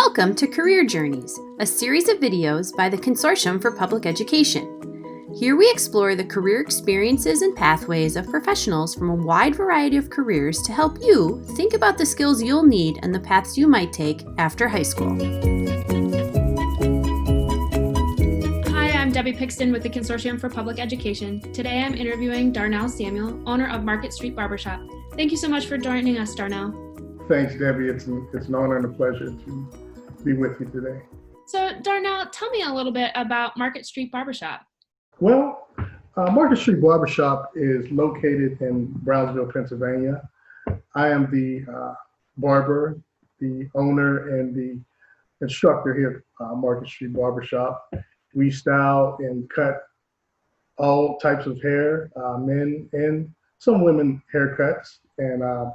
Welcome to Career Journeys, a series of videos by the Consortium for Public Education. Here we explore the career experiences and pathways of professionals from a wide variety of careers to help you think about the skills you'll need and the paths you might take after high school. Hi, I'm Debbie Pixton with the Consortium for Public Education. Today I'm interviewing Darnell Samuel, owner of Market Street Barbershop. Thank you so much for joining us, Darnell. Thanks, Debbie. It's an honor and a pleasure to be with you today. So, Darnell, tell me a little bit about Market Street Barbershop. Well, Market Street Barbershop is located in Brownsville, Pennsylvania. I am the barber, the owner, and the instructor here at Market Street Barbershop. We style and cut all types of hair, men and some women haircuts, and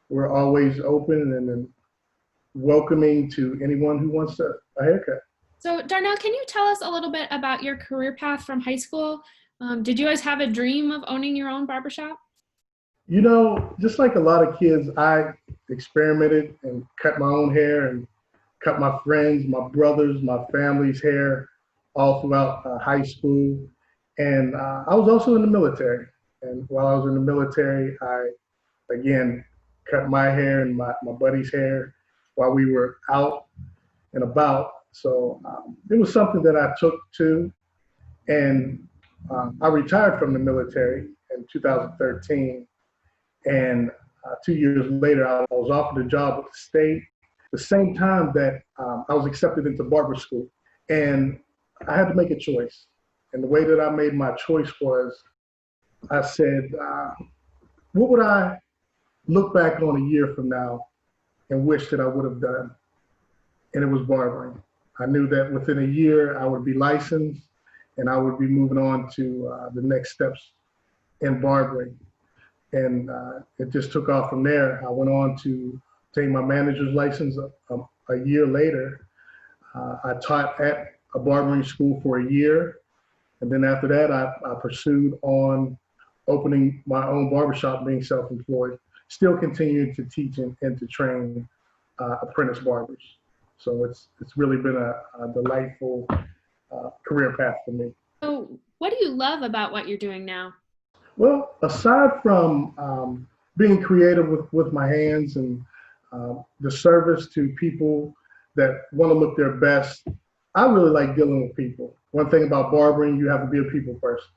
we're always open and welcoming to anyone who wants a haircut. So, Darnell, can you tell us a little bit about your career path from high school? Did you always have a dream of owning your own barbershop? You know, just like a lot of kids, I experimented and cut my own hair and cut my friends, my brothers, my family's hair all throughout high school. And I was also in the military. And while I was in the military, I, again, cut my hair and my buddy's hair while we were out and about. So it was something that I took to, and I retired from the military in 2013. And 2 years later, I was offered a job with the state, the same time that I was accepted into barber school. And I had to make a choice. And the way that I made my choice was, I said, what would I look back on a year from now and wish that I would have done? And it was barbering. I knew that within a year I would be licensed and I would be moving on to the next steps in barbering. And it just took off from there. I went on to obtain my manager's license a year later. I taught at a barbering school for a year. And then after that, I pursued on opening my own barbershop, being self-employed, still continuing to teach and to train apprentice barbers. So it's really been a delightful career path for me. So, what do you love about what you're doing now? Well, aside from being creative with my hands and the service to people that want to look their best, I really like dealing with people. One thing about barbering, you have to be a people person,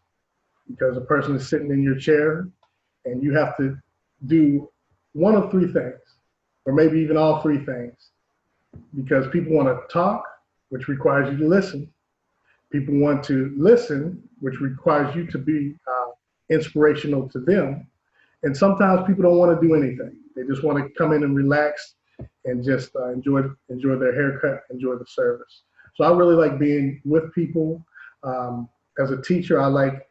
because a person is sitting in your chair and you have to do one of three things, or maybe even all three things, because people want to talk, which requires you to listen. People want to listen, which requires you to be inspirational to them. And sometimes people don't want to do anything. They just want to come in and relax and just enjoy their haircut, enjoy the service. So I really like being with people. As a teacher, I like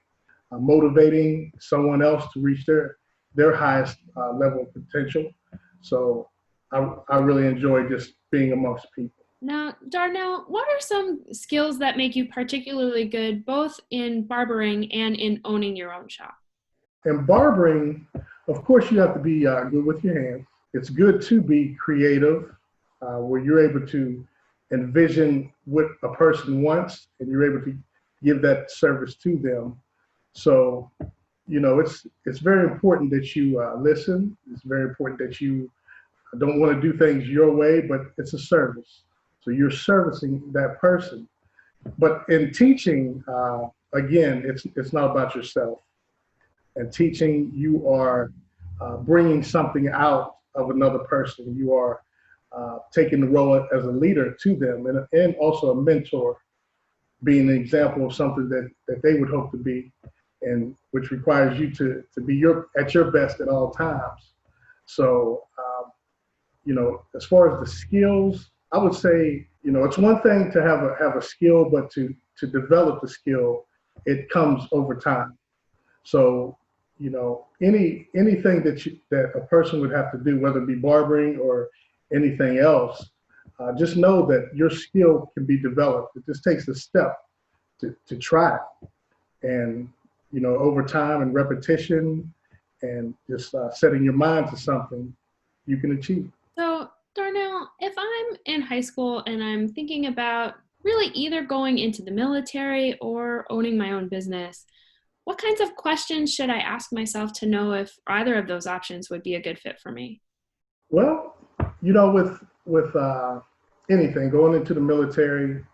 motivating someone else to reach their highest level of potential. So I really enjoy just being amongst people. Now, Darnell, what are some skills that make you particularly good, both in barbering and in owning your own shop? In barbering, of course, you have to be good with your hands. It's good to be creative, where you're able to envision what a person wants and you're able to give that service to them. So, you know, it's very important that you listen. It's very important that you don't want to do things your way, but it's a service. So you're servicing that person. But in teaching, again, it's not about yourself. And teaching, you are bringing something out of another person. You are taking the role as a leader to them, and also a mentor, being an example of something that they would hope to be, and which requires you to be at your best at all times. So, you know, as far as the skills, I would say, you know, it's one thing to have a skill, but to develop the skill, it comes over time. So, you know, anything that a person would have to do, whether it be barbering or anything else, just know that your skill can be developed. It just takes a step to try it. And, you know, over time and repetition and just setting your mind to something, you can achieve. So Darnell, if I'm in high school and I'm thinking about really either going into the military or owning my own business, what kinds of questions should I ask myself to know if either of those options would be a good fit for me? Well, with anything, going into the military,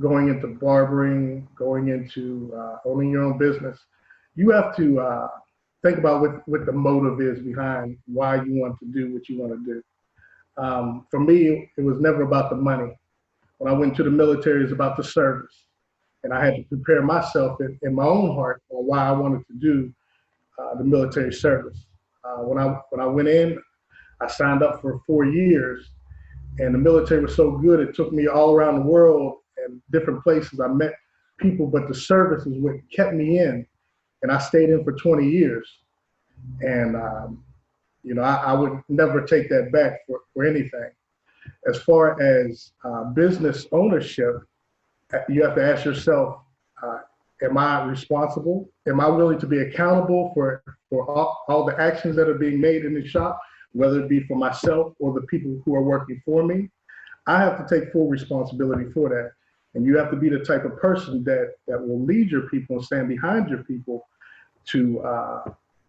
going into barbering, going into owning your own business, you have to think about what the motive is behind why you want to do what you want to do. For me, it was never about the money. When I went to the military, it was about the service. And I had to prepare myself in my own heart on why I wanted to do the military service. When I went in, I signed up for 4 years, and the military was so good, it took me all around the world and different places. I met people, but the service is what kept me in, and I stayed in for 20 years. And I would never take that back for anything. As far as business ownership, you have to ask yourself, am I responsible? Am I willing to be accountable for all the actions that are being made in the shop, whether it be for myself or the people who are working for me? I have to take full responsibility for that. And you have to be the type of person that will lead your people and stand behind your people to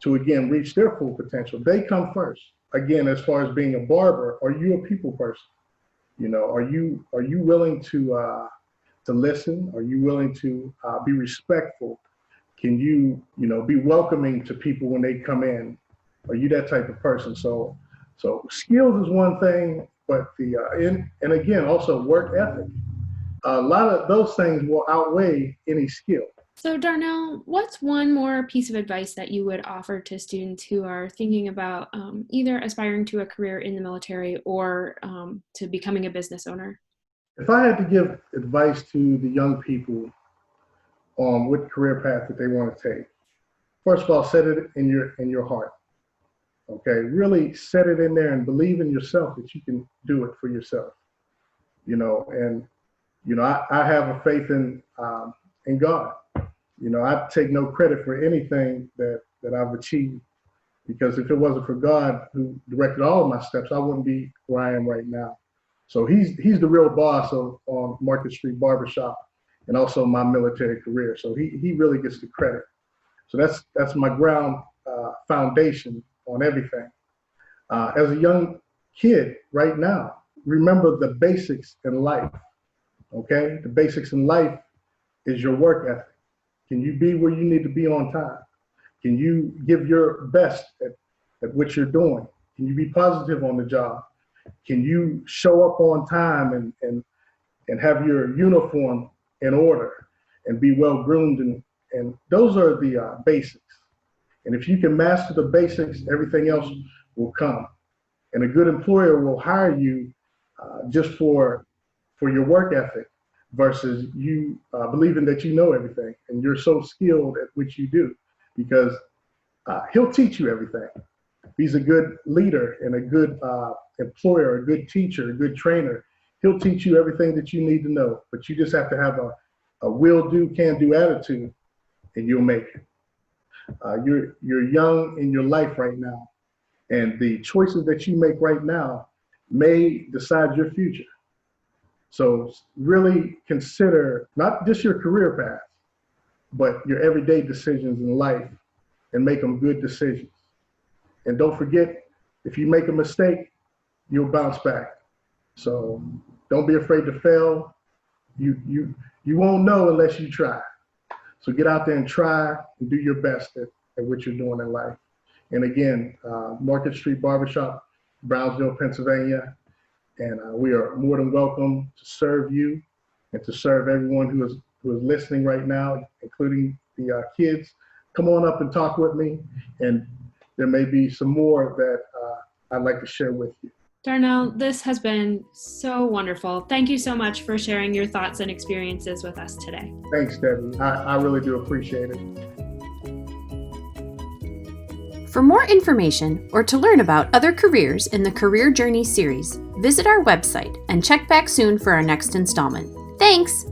again reach their full potential. They come first. Again, as far as being a barber, are you a people person? Are you willing to listen? Are you willing to be respectful? Can you be welcoming to people when they come in? Are you that type of person? So skills is one thing, but and again also work ethic. A lot of those things will outweigh any skill. So Darnell, what's one more piece of advice that you would offer to students who are thinking about either aspiring to a career in the military or to becoming a business owner? If I had to give advice to the young people on what career path that they want to take, first of all, set it in your heart. Okay, really set it in there and believe in yourself that you can do it for yourself. I have a faith in God. I take no credit for anything that I've achieved, because if it wasn't for God who directed all of my steps, I wouldn't be where I am right now. So he's the real boss on Market Street Barbershop and also my military career. So he really gets the credit. So that's my ground foundation on everything. As a young kid right now, remember the basics in life. Okay, the basics in life is your work ethic. Can you be where you need to be on time? Can you give your best at what you're doing? Can you be positive on the job? Can you show up on time and have your uniform in order and be well groomed? And those are the basics. And if you can master the basics, everything else will come. And a good employer will hire you just for your work ethic versus you believing that you know everything and you're so skilled at what you do, because he'll teach you everything. He's a good leader and a good employer, a good teacher, a good trainer. He'll teach you everything that you need to know, but you just have to have a will do, can do attitude, and you'll make it. You're young in your life right now, and the choices that you make right now may decide your future. So really consider not just your career path, but your everyday decisions in life, and make them good decisions. And don't forget, if you make a mistake, you'll bounce back. So don't be afraid to fail. You won't know unless you try. So get out there and try and do your best at what you're doing in life. And again, Market Street Barbershop, Brownsville, Pennsylvania. And we are more than welcome to serve you and to serve everyone who is listening right now, including the kids. Come on up and talk with me, and there may be some more that I'd like to share with you. Darnell, this has been so wonderful. Thank you so much for sharing your thoughts and experiences with us today. Thanks, Debbie. I really do appreciate it. For more information or to learn about other careers in the Career Journey series, visit our website and check back soon for our next installment. Thanks!